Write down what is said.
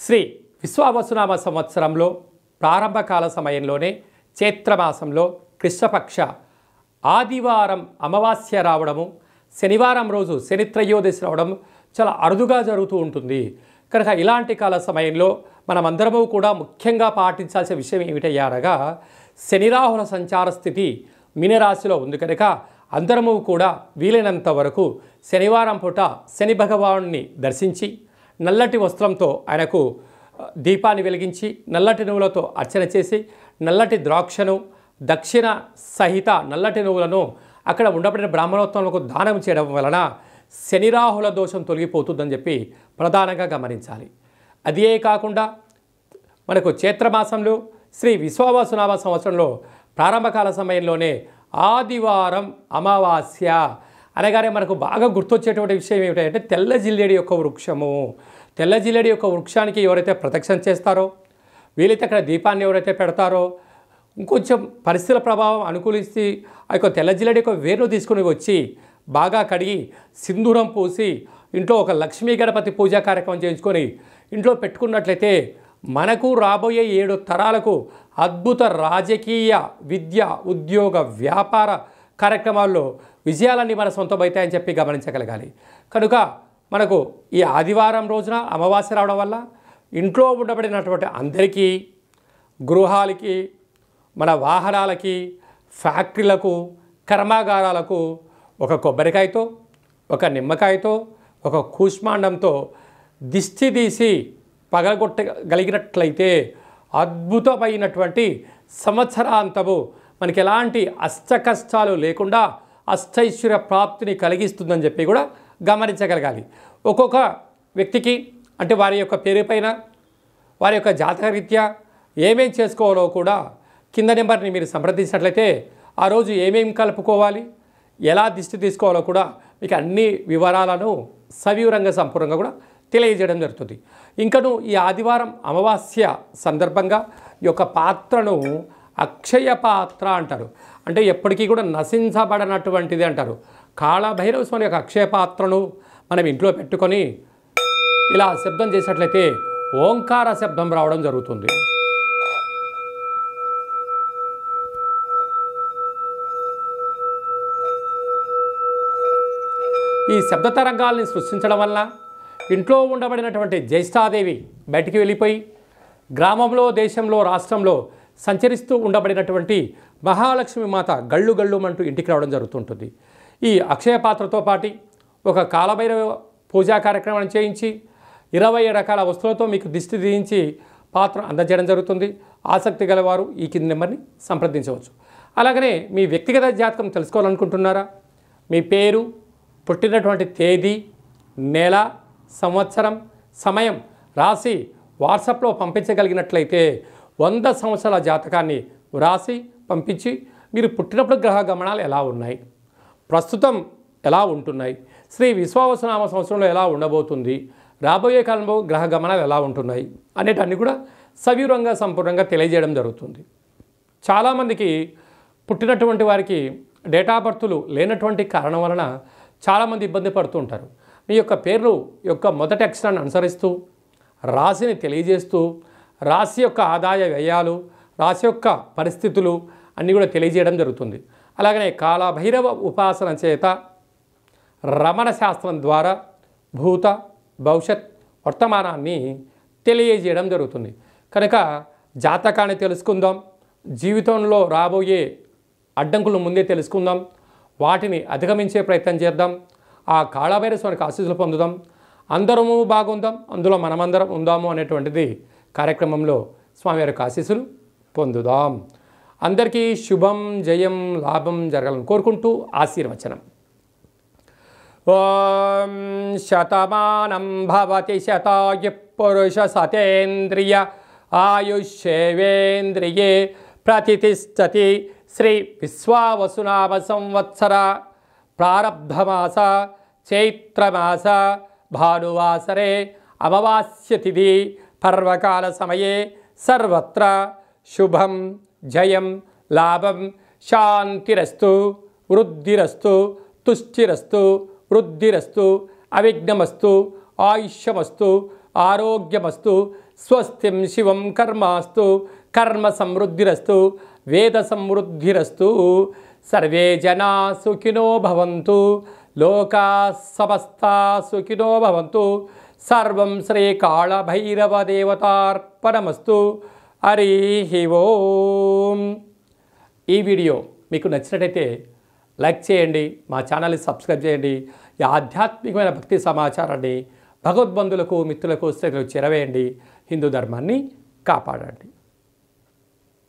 శ్రీ విశ్వావసునామ సంవత్సరంలో ప్రారంభకాల సమయంలోనే చైత్రమాసంలో కృష్ణపక్ష ఆదివారం అమావాస్య రావడము, శనివారం రోజు శనిత్రయోదశి రావడం చాలా అరుదుగా జరుగుతూ ఉంటుంది. కనుక ఇలాంటి కాల సమయంలో మనమందరము కూడా ముఖ్యంగా పాటించాల్సిన విషయం ఏమిటయ్యారగా, శనిరాహుల సంచార స్థితి మీనరాశిలో ఉంది కనుక అందరము కూడా వీలైనంత వరకు శనివారం పూట శని భగవానుని దర్శించి నల్లటి వస్త్రంతో ఆయనకు దీపాన్ని వెలిగించి నల్లటి నువ్వులతో అర్చన చేసి నల్లటి ద్రాక్షను దక్షిణ సహిత నల్లటి నువ్వులను అక్కడ ఉండబడిన బ్రాహ్మణోత్తములకు దానం చేయడం వలన శనిరాహుల దోషం తొలగిపోతుందని చెప్పి ప్రధానంగా గమనించాలి. అదే కాకుండా మనకు చైత్రమాసంలో శ్రీ విశ్వావసునామ సంవత్సరంలో ప్రారంభకాల సమయంలోనే ఆదివారం అమావాస్య అనగానే మనకు బాగా గుర్తొచ్చేటువంటి విషయం ఏమిటంటే తెల్ల జిల్లేడి యొక్క వృక్షము. తెల్ల జిల్లేడి యొక్క వృక్షానికి ఎవరైతే ప్రదక్షిణ చేస్తారో, వీలైతే అక్కడ దీపాన్ని ఎవరైతే పెడతారో, ఇంకొంచెం పరిస్థితుల ప్రభావం అనుకూలిస్తే ఆ యొక్క తెల్ల జిల్లేడి యొక్క వేరును తీసుకుని వచ్చి బాగా కడిగి సింధూరం పూసి ఇంట్లో ఒక లక్ష్మీ గణపతి పూజా కార్యక్రమం చేయించుకొని ఇంట్లో పెట్టుకున్నట్లయితే మనకు రాబోయే 7 తరాలకు అద్భుత రాజకీయ, విద్య, ఉద్యోగ, వ్యాపార కార్యక్రమాల్లో విజయాలన్నీ మన సొంతమవుతాయని చెప్పి గమనించగలగాలి. కనుక మనకు ఈ ఆదివారం రోజున అమావాస్య రావడం వల్ల ఇంట్లో ఉండబడినటువంటి అందరికీ, గృహాలకి, మన వాహనాలకి, ఫ్యాక్టరీలకు, కర్మాగారాలకు ఒక కొబ్బరికాయతో, ఒక నిమ్మకాయతో, ఒక కూష్మాండంతో దిష్టి తీసి పగలగొట్టగలిగినట్లయితే అద్భుతమైనటువంటి సంవత్సరాంతము మనకి ఎలాంటి అష్టకష్టాలు లేకుండా అష్టైశ్వర్య ప్రాప్తిని కలిగిస్తుందని చెప్పి కూడా గమనించగలగాలి. ఒక్కొక్క వ్యక్తికి అంటే వారి యొక్క పేరు పైన వారి యొక్క జాతకరీత్యా ఏమేం చేసుకోవాలో కూడా కింద నెంబర్ని మీరు సంప్రదించినట్లయితే ఆ రోజు ఏమేం కలుపుకోవాలి, ఎలా దిష్టి తీసుకోవాలో కూడా మీకు అన్ని వివరాలను సవివరంగా సంపూర్ణంగా కూడా తెలియజేయడం జరుగుతుంది. ఇంకను ఈ ఆదివారం అమావాస్య సందర్భంగా ఈ యొక్క పాత్రను అక్షయ పాత్ర అంటారు. అంటే ఎప్పటికీ కూడా నశించబడనటువంటిది అంటారు. కాళభైరవ స్వామి యొక్క అక్షయ పాత్రను మనం ఇంట్లో పెట్టుకొని ఇలా శబ్దం చేసినట్లయితే ఓంకార శబ్దం రావడం జరుగుతుంది. ఈ శబ్ద తరంగాల్ని సృష్టించడం వల్ల ఇంట్లో ఉండబడినటువంటి జ్యేష్ఠాదేవి బయటికి వెళ్ళిపోయి గ్రామంలో, దేశంలో, రాష్ట్రంలో సంచరిస్తూ ఉండబడినటువంటి మహాలక్ష్మి మాత గళ్ళు గళ్ళుమంటూ ఇంటికి రావడం జరుగుతుంటుంది. ఈ అక్షయ పాత్రతో పాటు ఒక కాలభైరవ పూజా కార్యక్రమాన్ని చేయించి 20 రకాల వస్తువులతో మీకు దిష్టి తీయించి పాత్ర అందజేయడం జరుగుతుంది. ఆసక్తి గలవారు ఈ కింది నెంబర్ని సంప్రదించవచ్చు. అలాగనే మీ వ్యక్తిగత జాతకం తెలుసుకోవాలనుకుంటున్నారా? మీ పేరు, పుట్టినటువంటి తేదీ, నెల, సంవత్సరం, సమయం రాసి వాట్సాప్లో పంపించగలిగినట్లయితే 100 సంవత్సరాల జాతకాన్ని వ్రాసి పంపించి మీరు పుట్టినప్పుడు గ్రహ గమనాలు ఎలా ఉన్నాయి, ప్రస్తుతం ఎలా ఉంటున్నాయి, శ్రీ విశ్వావసునామ సంవత్సరంలో ఎలా ఉండబోతుంది, రాబోయే కాలంలో గ్రహ గమనాలు ఎలా ఉంటున్నాయి అనేటన్ని కూడా సవివరంగా సంపూర్ణంగా తెలియజేయడం జరుగుతుంది. చాలామందికి పుట్టినటువంటి వారికి డేటా బర్తులు లేనటువంటి కారణం వలన చాలామంది ఇబ్బంది పడుతూ ఉంటారు. మీ యొక్క పేరు యొక్క మొదటి అక్షరాన్ని అనుసరిస్తూ రాశిని తెలియజేస్తూ రాశి యొక్క ఆదాయ వ్యయాలు, రాశి యొక్క పరిస్థితులు అన్నీ కూడా తెలియజేయడం జరుగుతుంది. అలాగనే కాలభైరవ ఉపాసన చేత రమణ శాస్త్రం ద్వారా భూత, భవిష్యత్, వర్తమానాన్ని తెలియజేయడం జరుగుతుంది. కనుక జాతకాన్ని తెలుసుకుందాం, జీవితంలో రాబోయే అడ్డంకులు ముందే తెలుసుకుందాం, వాటిని అధిగమించే ప్రయత్నం చేద్దాం, ఆ కాళభైరవ స్వామికి ఆశీస్సులు పొందుదాం, అందరము బాగుందాం, అందులో మనమందరం ఉందాము అనేటువంటిది కార్యక్రమంలో స్వామివారి ఆశీస్సులు పొందుదాం. అందరికీ శుభం, జయం, లాభం జరగాలని కోరుకుంటూ ఆశీర్వచనం. ఓం శతమానం భవతి శతాయు పురుష సతేంద్రియ ఆయుష్యేవేంద్రియే ప్రతిష్టతి. శ్రీ విశ్వావసునామ సంవత్సర ప్రారబ్ధమాస చైత్రమాస భానువాసరే అమావాస్య తిథి పర్వకాల సమయే సర్వత్ర శుభం, జయం, లాభం, శాంతిరస్తు, వృద్ధిరస్తు, తుష్టిరస్తు, వృద్ధిరస్తు, అవిఘ్నమస్తు, ఆయుష్యమస్తు, ఆరోగ్యమస్తు, స్వస్తిం శివం కర్మాస్తు, కర్మ సమృద్ధిరస్తు, వేద సమృద్ధిరస్తు, సర్వే జనా సుఖినో భవంతు, లోకా సమస్తా సుఖినో భవంతు, సర్వం శ్రీ కాళభైరవ దేవతార్పణమస్తు. హరి ఓం. ఈ వీడియో మీకు నచ్చినట్టయితే లైక్ చేయండి, మా ఛానల్ని సబ్స్క్రైబ్ చేయండి. ఈ ఆధ్యాత్మికమైన భక్తి సమాచారాన్ని భగవద్బంధులకు, మిత్రులకు, స్నేహితులకు చేరవేయండి. హిందూ ధర్మాన్ని కాపాడండి.